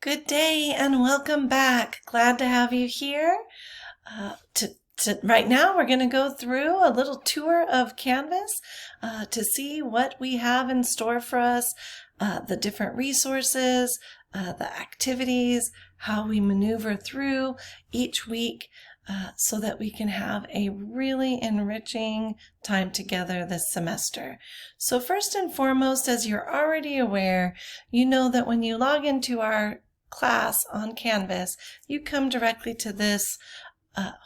Good day and welcome back. Glad to have you here. Right now, we're going to go through a little tour of Canvas to see what we have in store for us, the different resources, the activities, how we maneuver through each week so that we can have a really enriching time together this semester. So first and foremost, as you're already aware, you know that when you log into our class on Canvas, you come directly to this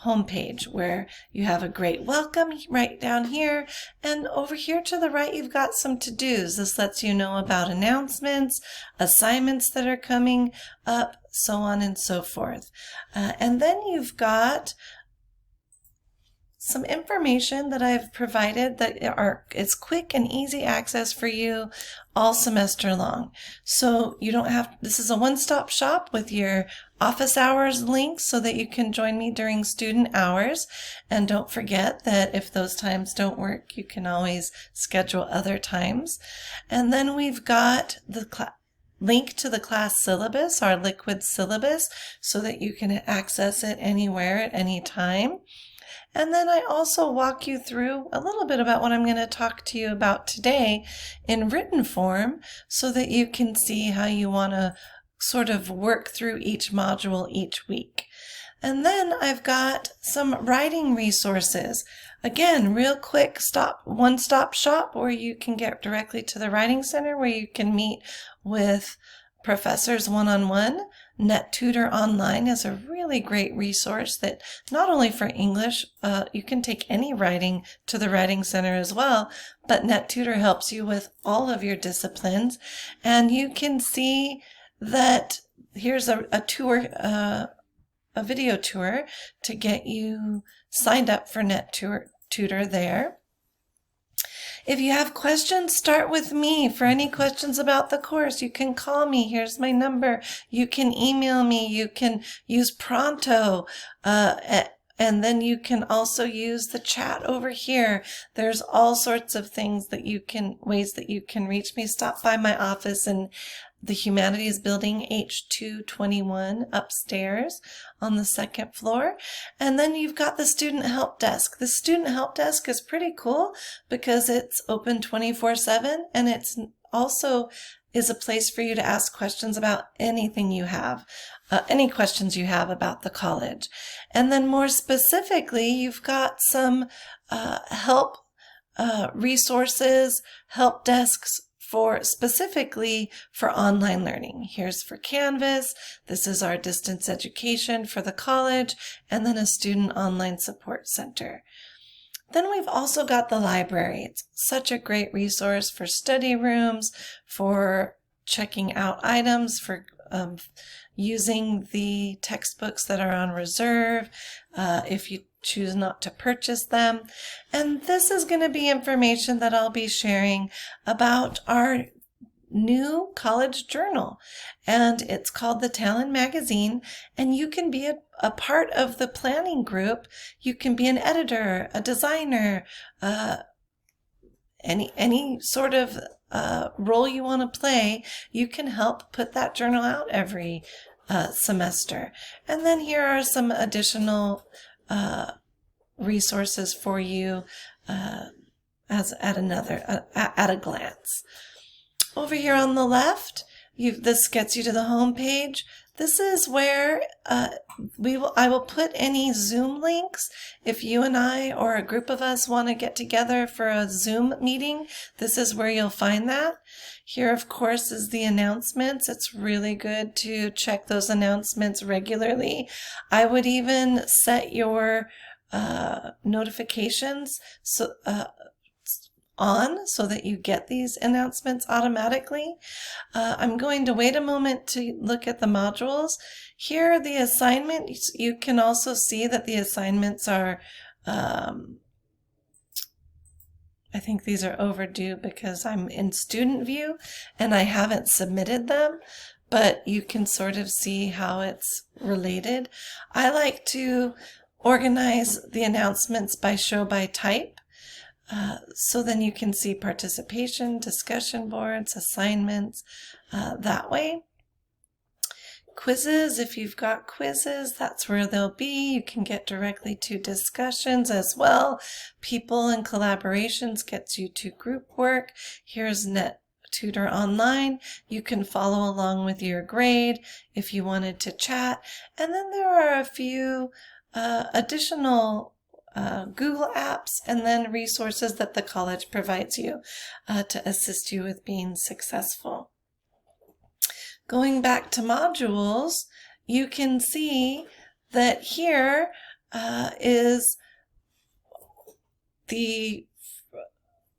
homepage where you have a great welcome right down here, and over here to the right you've got some to-dos. This lets you know about announcements, assignments that are coming up, so on and so forth. And then you've got some information that I've provided that is quick and easy access for you all semester long. So you don't have, this is a one-stop shop with your office hours links so that you can join me during student hours. And don't forget that if those times don't work, you can always schedule other times. And then we've got the link to the class syllabus, our liquid syllabus, so that you can access it anywhere at any time. And then I also walk you through a little bit about what I'm going to talk to you about today in written form so that you can see how you want to sort of work through each module each week. And then I've got some writing resources. Again, real quick one-stop shop where you can get directly to the Writing Center where you can meet with professors one-on-one. NetTutor Online is a really great resource that not only for English, you can take any writing to the Writing Center as well, but NetTutor helps you with all of your disciplines. And you can see that here's a tour, a video tour to get you signed up for NetTutor there. If you have questions, start with me. For any questions about the course, you can call me. Here's my number. You can email me. You can use Pronto. And then you can also use the chat over here. There's all sorts of things that ways that you can reach me. Stop by my office in the Humanities Building H221 upstairs on the second floor. And then you've got the Student Help Desk. The Student Help Desk is pretty cool because it's open 24/7 and it's also is a place for you to ask questions about anything you have, any questions you have about the college. And then more specifically, you've got some help resources, help desks specifically for online learning. Here's for Canvas. This is our distance education for the college, and then a student online support center. Then we've also got the library. It's such a great resource for study rooms, for checking out items, for using the textbooks that are on reserve, if you choose not to purchase them. And this is going to be information that I'll be sharing about our new college journal, and it's called the Talon Magazine, and you can be a part of the planning group. You can be an editor, a designer, any sort of role you want to play. You can help put that journal out every semester. And then here are some additional resources for you as at a glance. Over here on the left, this gets you to the home page. This is where I will put any Zoom links. If you and I or a group of us want to get together for a Zoom meeting, this is where you'll find that. Here, of course, is the announcements. It's really good to check those announcements regularly. I would even set your notifications on so that you get these announcements automatically. I'm going to wait a moment to look at the modules. Here are the assignments. You can also see that the assignments are, I think these are overdue because I'm in student view and I haven't submitted them, but you can sort of see how it's related. I like to organize the announcements by show by type. So then you can see participation, discussion boards, assignments, that way. Quizzes, if you've got quizzes, that's where they'll be. You can get directly to discussions as well. People and collaborations gets you to group work. Here's NetTutor Online. You can follow along with your grade if you wanted to chat. And then there are a few additional Google apps and then resources that the college provides you to assist you with being successful. Going back to modules, you can see that here is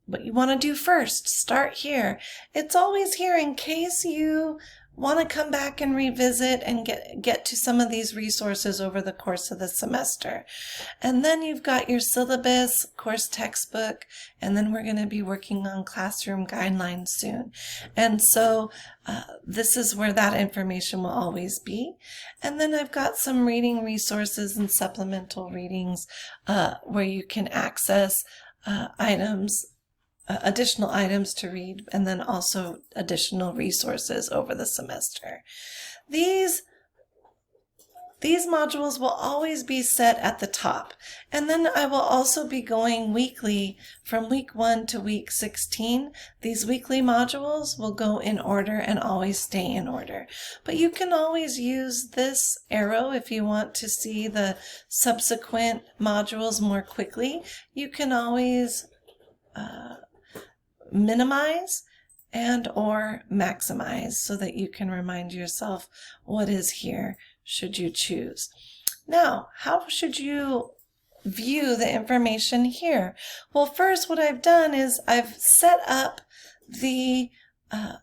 what you want to do first. Start here. It's always here in case you want to come back and revisit and get to some of these resources over the course of the semester. And then you've got your syllabus, course textbook, and then we're going to be working on classroom guidelines soon. And so this is where that information will always be. And then I've got some reading resources and supplemental readings where you can access additional items to read, and then also additional resources over the semester. These modules will always be set at the top, and then I will also be going weekly from week 1 to week 16. These weekly modules will go in order and always stay in order, but you can always use this arrow if you want to see the subsequent modules more quickly. You can always minimize and or maximize so that you can remind yourself what is here should you choose. Now, how should you view the information here? Well, first what I've done is I've set up the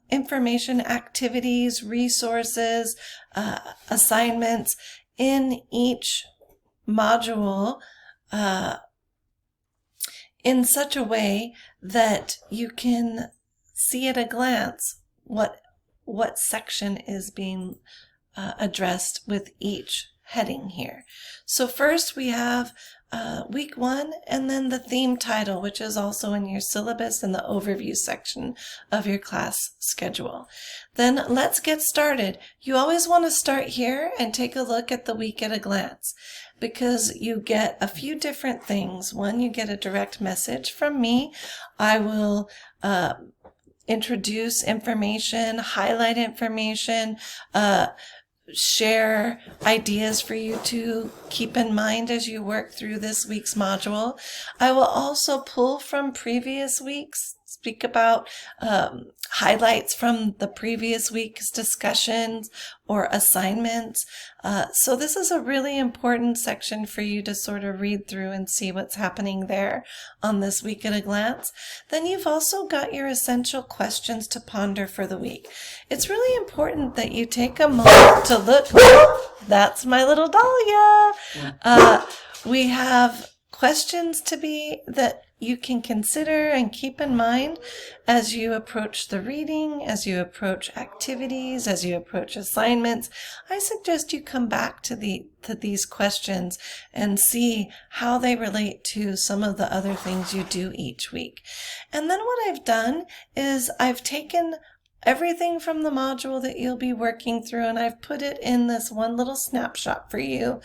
information, activities, resources, assignments in each module in such a way that you can see at a glance what section is being addressed with each heading here. So first we have week 1 and then the theme title, which is also in your syllabus and the overview section of your class schedule. Then let's get started. You always want to start here and take a look at the week at a glance, because you get a few different things. One, you get a direct message from me. I will introduce information, highlight information, share ideas for you to keep in mind as you work through this week's module. I will also pull from previous weeks, speak about highlights from the previous week's discussions or assignments. So this is a really important section for you to sort of read through and see what's happening there on this week at a glance. Then you've also got your essential questions to ponder for the week. It's really important that you take a moment to look. That's my little Dahlia. We have questions that you can consider and keep in mind as you approach the reading, as you approach activities, as you approach assignments. I suggest you come back to these questions and see how they relate to some of the other things you do each week. And then what I've done is I've taken everything from the module that you'll be working through and I've put it in this one little snapshot for you.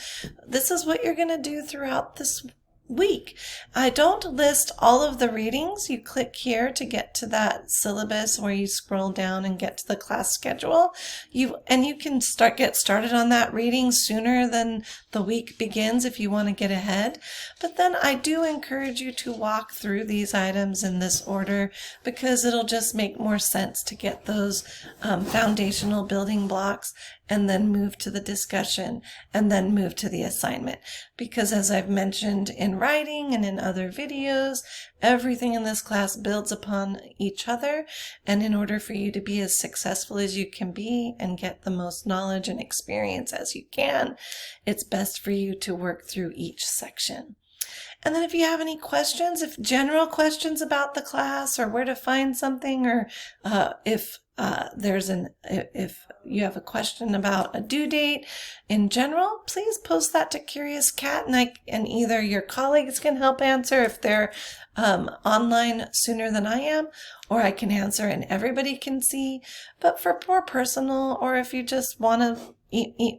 This is what you're going to do throughout this week. I don't list all of the readings. You click here to get to that syllabus where you scroll down and get to the class schedule. You can get started on that reading sooner than the week begins if you want to get ahead. But then I do encourage you to walk through these items in this order because it'll just make more sense to get those foundational building blocks and then move to the discussion and then move to the assignment. Because as I've mentioned in writing and in other videos, everything in this class builds upon each other. And in order for you to be as successful as you can be and get the most knowledge and experience as you can, it's best for you to work through each section. And then if you have any questions, general questions about the class or where to find something, or if you have a question about a due date in general, please post that to Curious Cat, and either your colleagues can help answer if they're online sooner than I am, or I can answer and everybody can see. But for more personal, or if you just want to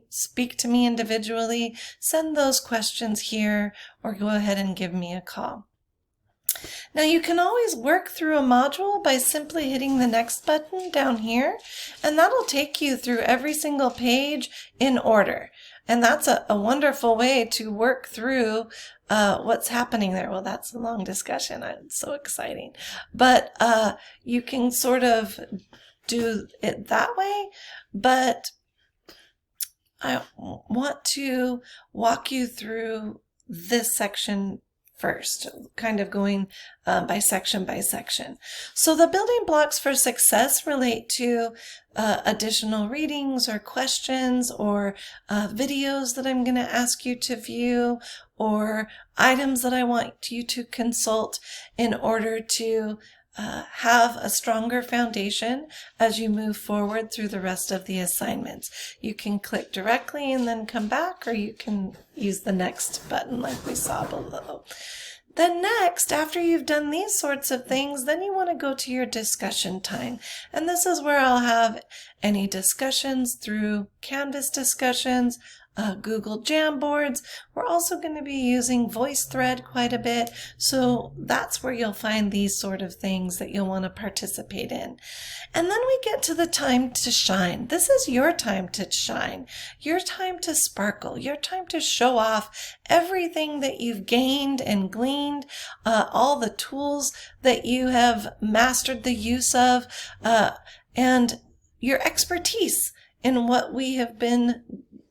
speak to me individually, send those questions here or go ahead and give me a call. Now you can always work through a module by simply hitting the next button down here, and that'll take you through every single page in order. And that's a wonderful way to work through what's happening there. Well, that's a long discussion. It's so exciting. But you can sort of do it that way. But I want to walk you through this section first, kind of going by section by section. So the building blocks for success relate to additional readings or questions or videos that I'm going to ask you to view or items that I want you to consult in order to have a stronger foundation as you move forward through the rest of the assignments. You can click directly and then come back, or you can use the next button like we saw below. Then next, after you've done these sorts of things, then you want to go to your discussion time. And this is where I'll have any discussions through Canvas discussions, Google Jamboards. We're also going to be using VoiceThread quite a bit, so that's where you'll find these sort of things that you'll want to participate in. And then we get to the time to shine. This is your time to shine, your time to sparkle, your time to show off everything that you've gained and gleaned, all the tools that you have mastered the use of, and your expertise in what we have been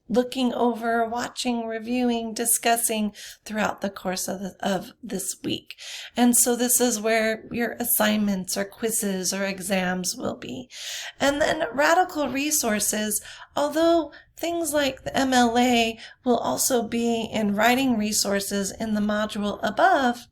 looking over, watching, reviewing, discussing throughout the course of this week. And so this is where your assignments or quizzes or exams will be. And then radical resources, although things like the MLA will also be in writing resources in the module above,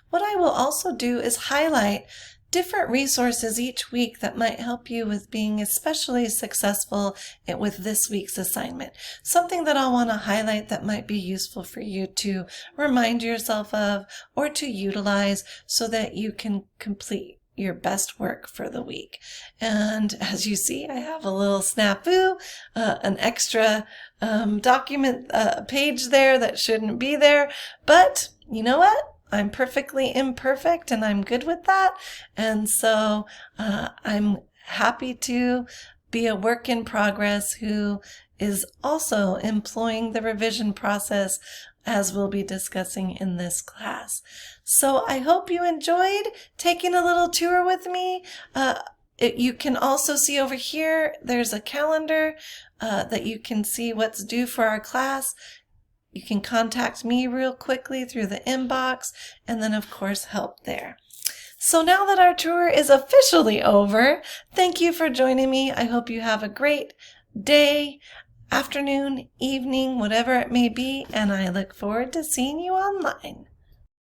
what I will also do is highlight different resources each week that might help you with being especially successful with this week's assignment. Something that I'll want to highlight that might be useful for you to remind yourself of or to utilize so that you can complete your best work for the week. And as you see, I have a little snafu, an extra document page there that shouldn't be there, but you know what? I'm perfectly imperfect and I'm good with that. And so I'm happy to be a work in progress who is also employing the revision process as we'll be discussing in this class. So I hope you enjoyed taking a little tour with me. You can also see over here, there's a calendar that you can see what's due for our class. You can contact me real quickly through the inbox and then of course help there. So now that our tour is officially over, thank you for joining me. I hope you have a great day, afternoon, evening, whatever it may be, and I look forward to seeing you online.